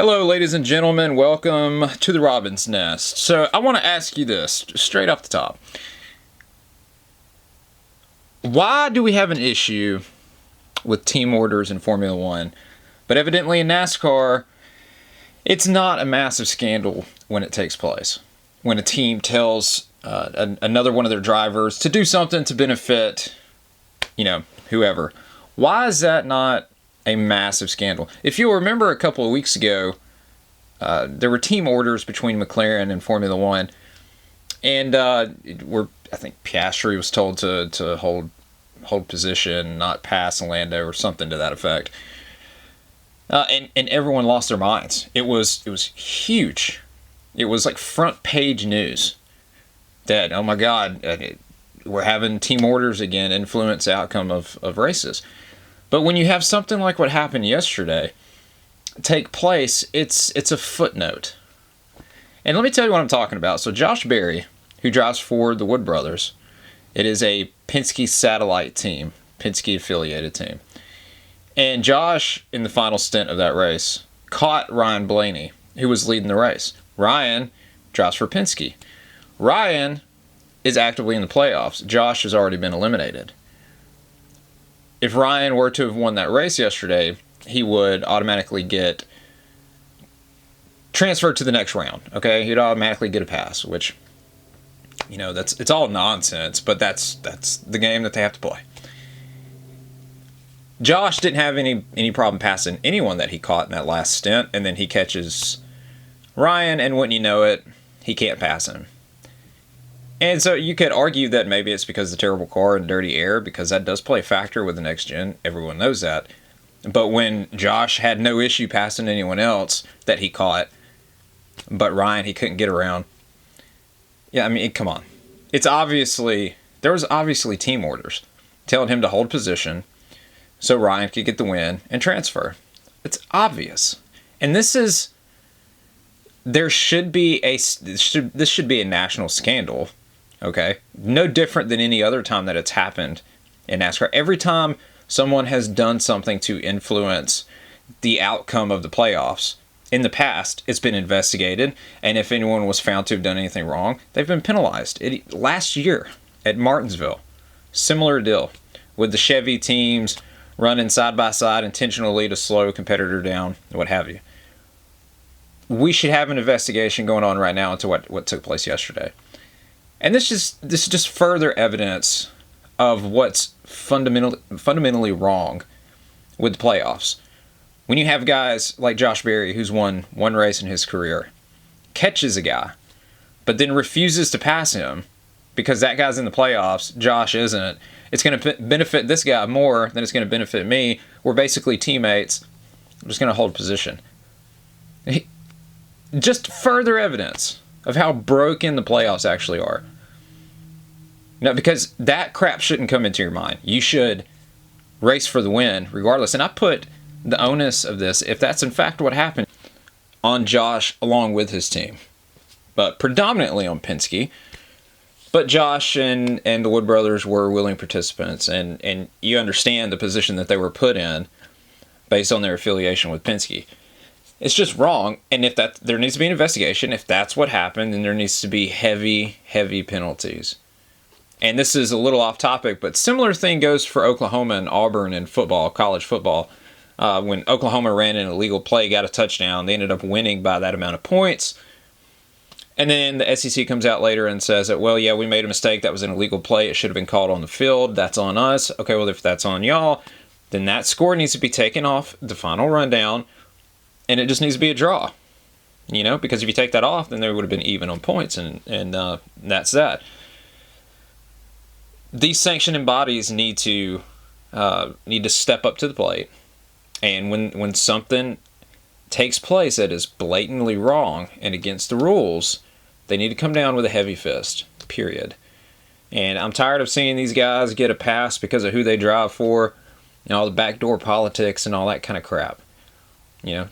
Hello, ladies and gentlemen. Welcome to the Robin's Nest. So I want to ask you this, straight off the top. Why do we have an issue with team orders in Formula One? But evidently in NASCAR, it's not a massive scandal when it takes place. When a team tells another one of their drivers to do something to benefit, whoever. Why is that not a massive scandal? If you'll remember a couple of weeks ago, there were team orders between McLaren and Formula One, and I think Piastri was told to hold position, not pass Lando, or something to that effect. And everyone lost their minds. It was huge. It was like front page news that, oh my God, we're having team orders again influence the outcome of races. But when you have something like what happened yesterday take place, it's a footnote. And let me tell you what I'm talking about. So Josh Berry, who drives for the Wood Brothers, it is a Penske satellite team, Penske affiliated team. And Josh, in the final stint of that race, caught Ryan Blaney, who was leading the race. Ryan drives for Penske. Ryan is actively in the playoffs. Josh has already been eliminated. If Ryan were to have won that race yesterday, he would automatically get transferred to the next round. Okay, he'd automatically get a pass, which, it's all nonsense, but that's the game that they have to play. Josh didn't have any problem passing anyone that he caught in that last stint, and then he catches Ryan, and wouldn't you know it, he can't pass him. And so you could argue that maybe it's because of the terrible car and dirty air, because that does play a factor with the next gen. Everyone knows that. But when Josh had no issue passing anyone else that he caught, but Ryan, he couldn't get around. Yeah, I mean, come on. There was obviously team orders telling him to hold position so Ryan could get the win and transfer. It's obvious. And this should be a national scandal. Okay, no different than any other time that it's happened in NASCAR. Every time someone has done something to influence the outcome of the playoffs, in the past, it's been investigated, and if anyone was found to have done anything wrong, they've been penalized. Last year at Martinsville, similar deal with the Chevy teams running side by side intentionally to slow a competitor down, what have you. We should have an investigation going on right now into what took place yesterday. And this is just further evidence of what's fundamentally wrong with the playoffs. When you have guys like Josh Berry, who's won one race in his career, catches a guy, but then refuses to pass him because that guy's in the playoffs, Josh isn't, it's going to benefit this guy more than it's going to benefit me. We're basically teammates. I'm just going to hold position. Just further evidence of how broken the playoffs actually are. No, because that crap shouldn't come into your mind. You should race for the win regardless. And I put the onus of this, if that's in fact what happened, on Josh along with his team. But predominantly on Penske. But Josh and the Wood Brothers were willing participants. And you understand the position that they were put in based on their affiliation with Penske. It's just wrong, and if there needs to be an investigation. If that's what happened, then there needs to be heavy, heavy penalties. And this is a little off topic, but similar thing goes for Oklahoma and Auburn in football, college football. When Oklahoma ran an illegal play, got a touchdown, they ended up winning by that amount of points. And then the SEC comes out later and says that, well, yeah, we made a mistake. That was an illegal play. It should have been called on the field. That's on us. Okay, well, if that's on y'all, then that score needs to be taken off the final rundown. And it just needs to be a draw, because if you take that off, then they would have been even on points, and that's that. These sanctioning bodies need to step up to the plate, and when something takes place that is blatantly wrong and against the rules, they need to come down with a heavy fist, period. And I'm tired of seeing these guys get a pass because of who they drive for, all the backdoor politics and all that kind of crap.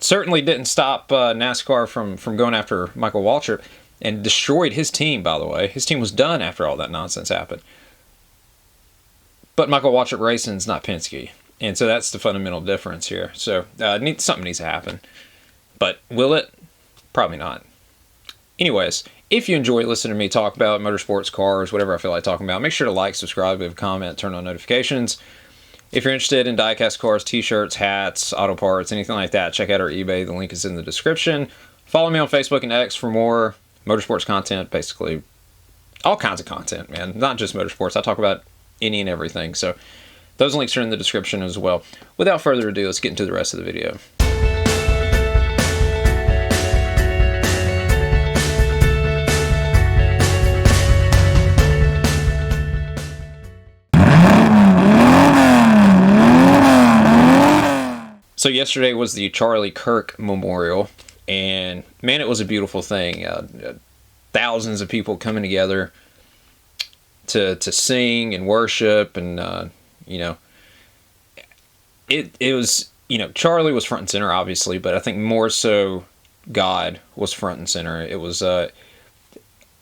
Certainly didn't stop NASCAR from going after Michael Waltrip and destroyed his team, by the way. His team was done after all that nonsense happened. But Michael Waltrip Racing's not Penske. And so that's the fundamental difference here. So something needs to happen. But will it? Probably not. Anyways, if you enjoy listening to me talk about motorsports, cars, whatever I feel like talking about, make sure to like, subscribe, leave a comment, turn on notifications. If you're interested in diecast cars, t-shirts, hats, auto parts, anything like that, check out our eBay. The link is in the description. Follow me on Facebook and X for more motorsports content, basically all kinds of content, man. Not just motorsports. I talk about any and everything. So those links are in the description as well. Without further ado, let's get into the rest of the video. So yesterday was the Charlie Kirk Memorial, and man, it was a beautiful thing. Thousands of people coming together to sing and worship, and it was, Charlie was front and center, obviously, but I think more so God was front and center. It was I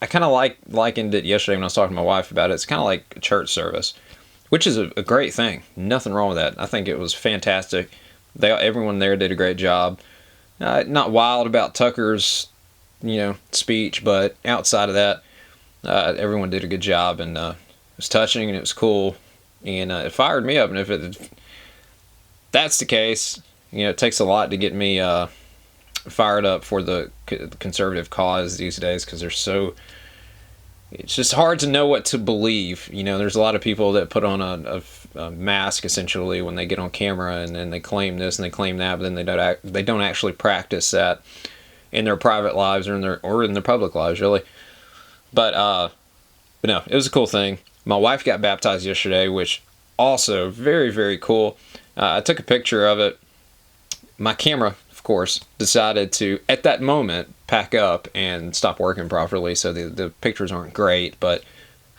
kind of likened it yesterday when I was talking to my wife about it. It's kind of like a church service, which is a great thing. Nothing wrong with that. I think it was fantastic. Everyone there did a great job. Not wild about Tucker's, speech, but outside of that, everyone did a good job, and it was touching and it was cool, and it fired me up. And if that's the case, it takes a lot to get me fired up for the conservative cause these days, because it's just hard to know what to believe. There's a lot of people that put on a mask essentially when they get on camera, and then they claim this and they claim that, but then they don't actually practice that in their private lives or in their public lives, really. But no, it was a cool thing. My wife got baptized yesterday, which also very, very cool. I took a picture of it. My camera, of course, decided to, at that moment, pack up and stop working properly, so the pictures aren't great, but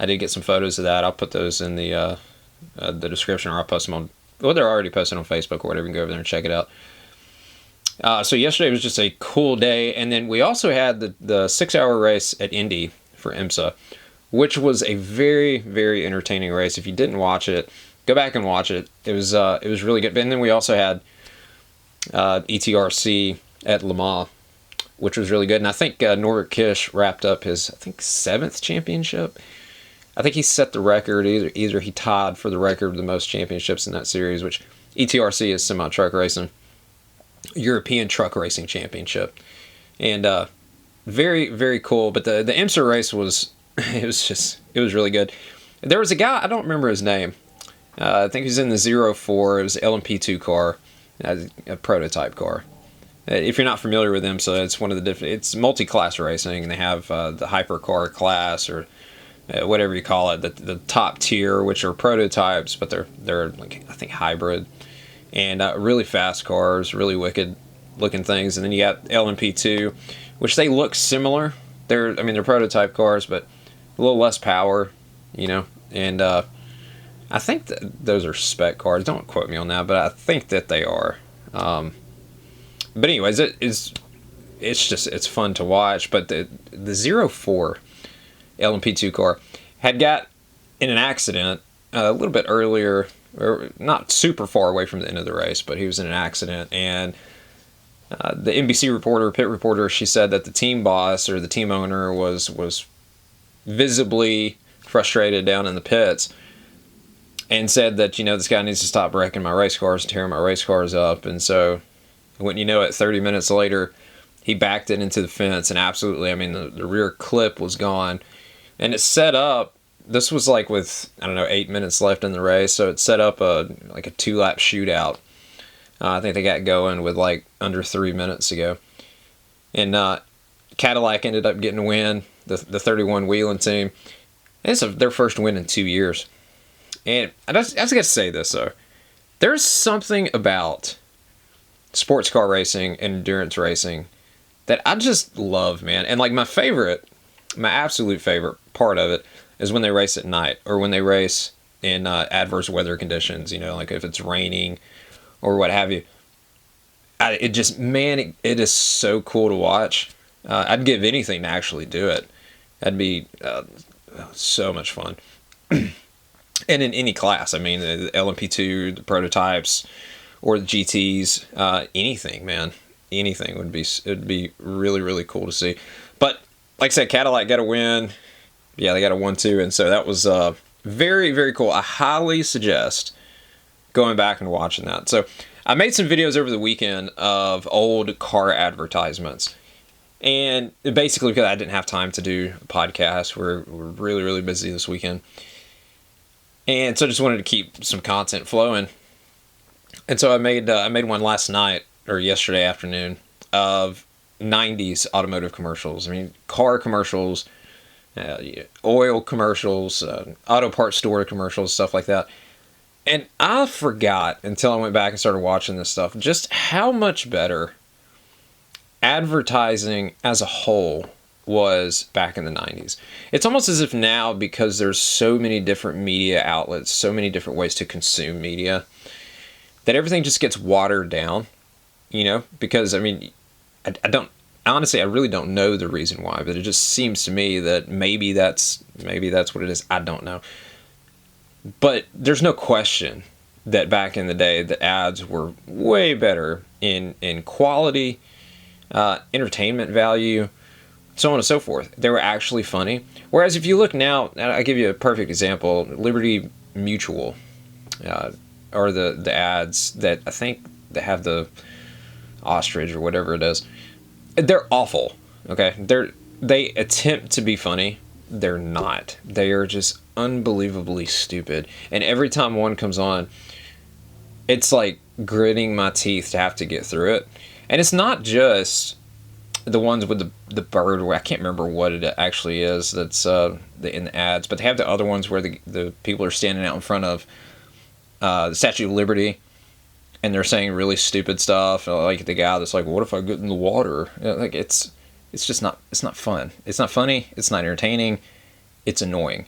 I did get some photos of that. I'll put those in the description, or I'll post them on, well, they're already posted on Facebook or whatever. You can go over there and check it out. So yesterday was just a cool day, and then we also had the 6-hour race at Indy for IMSA, which was a very, very entertaining race. If you didn't watch it, go back and watch it. It was really good. And then we also had ETRC at Le Mans, which was really good. And I think Norbert Kish wrapped up his, 7th championship. I think he set the record. Either he tied for the record of the most championships in that series, which ETRC is semi-truck racing, European Truck Racing Championship. And very, very cool. But the IMSA race was, it was really good. There was a guy, I don't remember his name. I think he was in the 04. It was an LMP2 car, a prototype car. If you're not familiar with IMSA, it's one of the different, it's multi-class racing, and they have the hypercar class, or whatever you call it, the top tier, which are prototypes, but they're like, I think, hybrid, and really fast cars, really wicked looking things. And then you got LMP2, which they look similar. They're prototype cars, but a little less power, and I think that those are spec cars. Don't quote me on that, but I think that they are. But anyways, it's fun to watch. But the 04 LMP2 car had got in an accident a little bit earlier, or not super far away from the end of the race, but he was in an accident, and the NBC reporter, pit reporter, she said that the team boss or the team owner was visibly frustrated down in the pits, and said that, this guy needs to stop wrecking my race cars, tearing my race cars up. And so, wouldn't you know it, 30 minutes later, he backed it into the fence, and absolutely, the rear clip was gone. And it set up, this was like with, 8 minutes left in the race, so it set up a 2-lap shootout. I think they got going with under 3 minutes to go. And Cadillac ended up getting a win, the 31 Wheeling team. And it's their first win in 2 years. And I just got to say this, though. There's something about sports car racing and endurance racing that I just love, man. And my absolute favorite part of it is when they race at night, or when they race in adverse weather conditions, if it's raining or what have you. It is so cool to watch. I'd give anything to actually do it. That'd be so much fun. And in any class, the LMP2, the prototypes, or the GTs, anything, man. anything it'd be really, really cool to see. But like I said, Cadillac got a win. Yeah, they got a 1-2, and so that was very, very cool. I highly suggest going back and watching that. So I made some videos over the weekend of old car advertisements. And basically because I didn't have time to do a podcast. We're really, really busy this weekend. And so I just wanted to keep some content flowing. And so I made one last night, or yesterday afternoon, of 90s automotive commercials. I mean, car commercials, oil commercials, auto parts store commercials, stuff like that. And I forgot until I went back and started watching this stuff just how much better advertising as a whole was back in the 90s. It's almost as if now, because there's so many different media outlets, so many different ways to consume media, that everything just gets watered down, because I mean, I really don't know the reason why, but it just seems to me that maybe that's what it is. I don't know. But there's no question that back in the day, the ads were way better in quality, entertainment value, so on and so forth. They were actually funny. Whereas if you look now, I'll give you a perfect example, Liberty Mutual, or the ads that I think they have the ostrich or whatever it is. They're awful, okay? They attempt to be funny. They're not. They are just unbelievably stupid. And every time one comes on, it's like gritting my teeth to have to get through it. And it's not just the ones with the bird, where I can't remember what it actually is that's in the ads, but they have the other ones where the people are standing out in front of the Statue of Liberty, and they're saying really stupid stuff, like the guy that's like, "What if I get in the water?" Like it's just not. It's not fun. It's not funny. It's not entertaining. It's annoying.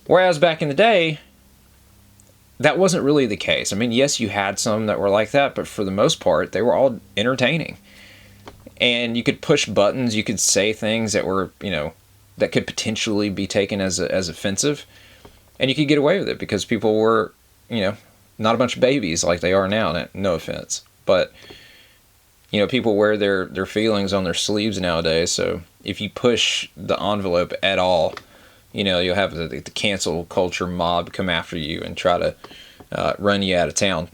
Whereas back in the day, that wasn't really the case. I mean, yes, you had some that were like that, but for the most part, they were all entertaining. And you could push buttons. You could say things that were, that could potentially be taken as offensive, and you could get away with it because people were, not a bunch of babies like they are now. No offense, but people wear their feelings on their sleeves nowadays. So if you push the envelope at all, you'll have the cancel culture mob come after you and try to run you out of town.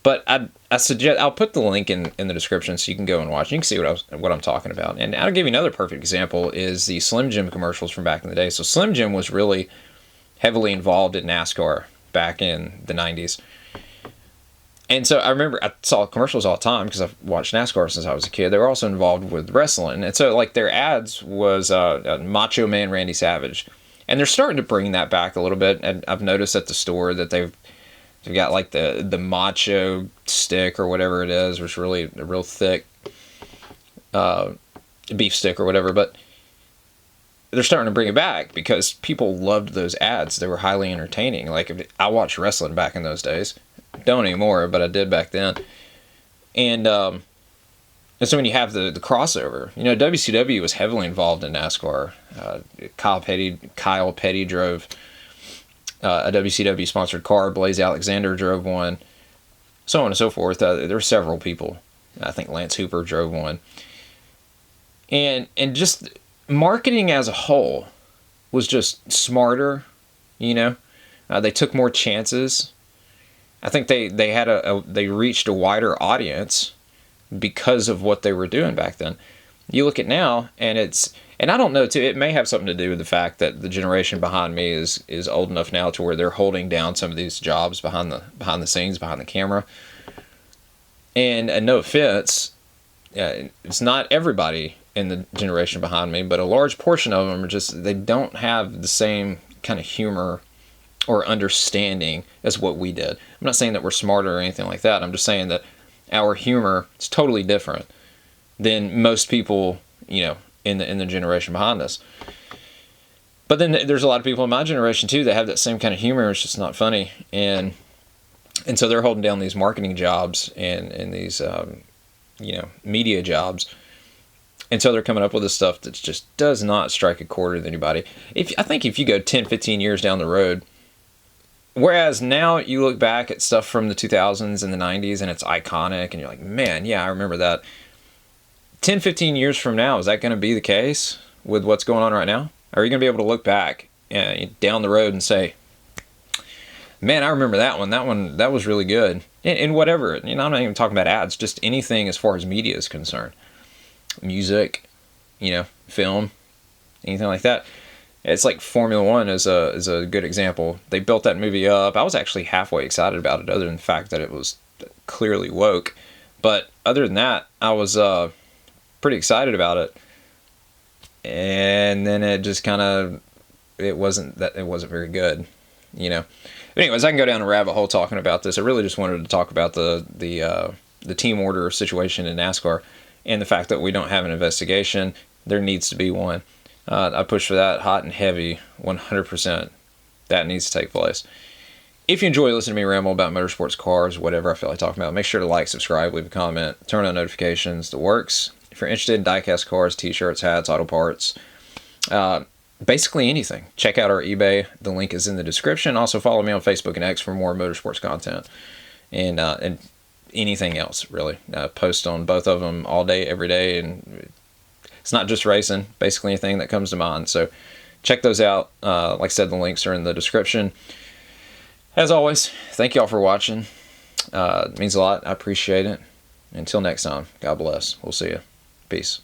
But I suggest I'll put the link in the description so you can go and watch. You can see what I'm talking about. And I'll give you another perfect example is the Slim Jim commercials from back in the day. So Slim Jim was really heavily involved in NASCAR back in the 90s. And so I remember I saw commercials all the time because I've watched NASCAR since I was a kid. They were also involved with wrestling. And so like their ads was Macho Man Randy Savage. And they're starting to bring that back a little bit. And I've noticed at the store that they've got like the macho stick or whatever it is, which is really a real thick beef stick or whatever. But they're starting to bring it back because people loved those ads. They were highly entertaining. Like I watched wrestling back in those days. Don't anymore, but I did back then. And so when you have the crossover, WCW was heavily involved in NASCAR. Kyle Petty drove a WCW sponsored car. Blaze Alexander drove one, so on and so forth. There were several people. I think Lance Hooper drove one. And just marketing as a whole was just smarter. They took more chances. I think they reached a wider audience because of what they were doing back then. You look at now, and I don't know too. It may have something to do with the fact that the generation behind me is old enough now to where they're holding down some of these jobs behind the scenes, behind the camera. And no offense, it's not everybody in the generation behind me, but a large portion of them they don't have the same kind of humor or understanding as what we did. I'm not saying that we're smarter or anything like that. I'm just saying that our humor is totally different than most people, in the generation behind us. But then there's a lot of people in my generation too that have that same kind of humor. It's just not funny, and so they're holding down these marketing jobs and these media jobs, and so they're coming up with this stuff that just does not strike a chord with anybody. I think if you go 10, 15 years down the road, Whereas now you look back at stuff from the 2000s and the 90s and it's iconic and you're like, man, yeah, I remember that. 10, 15 years from now, is that going to be the case with what's going on right now? Are you going to be able to look back down the road and say, man, I remember that one. That was really good. And whatever, I'm not even talking about ads, just anything as far as media is concerned. Music, film, anything like that. It's like Formula One is a good example. They built that movie up. I was actually halfway excited about it, other than the fact that it was clearly woke. But other than that, I was pretty excited about it. And then it just kind of it wasn't very good, But anyways, I can go down a rabbit hole talking about this. I really just wanted to talk about the team order situation in NASCAR and the fact that we don't have an investigation. There needs to be one. I push for that hot and heavy, 100%. That needs to take place. If you enjoy listening to me ramble about motorsports, cars, whatever I feel like talking about, make sure to like, subscribe, leave a comment, turn on notifications, the works. If you're interested in diecast cars, t-shirts, hats, auto parts, basically anything, check out our eBay. The link is in the description. Also follow me on Facebook and X for more motorsports content and anything else, really. Post on both of them all day, every day, and it's not just racing, basically anything that comes to mind. So check those out. Like I said, the links are in the description. As always, thank y'all for watching. It means a lot. I appreciate it. Until next time, God bless. We'll see you. Peace.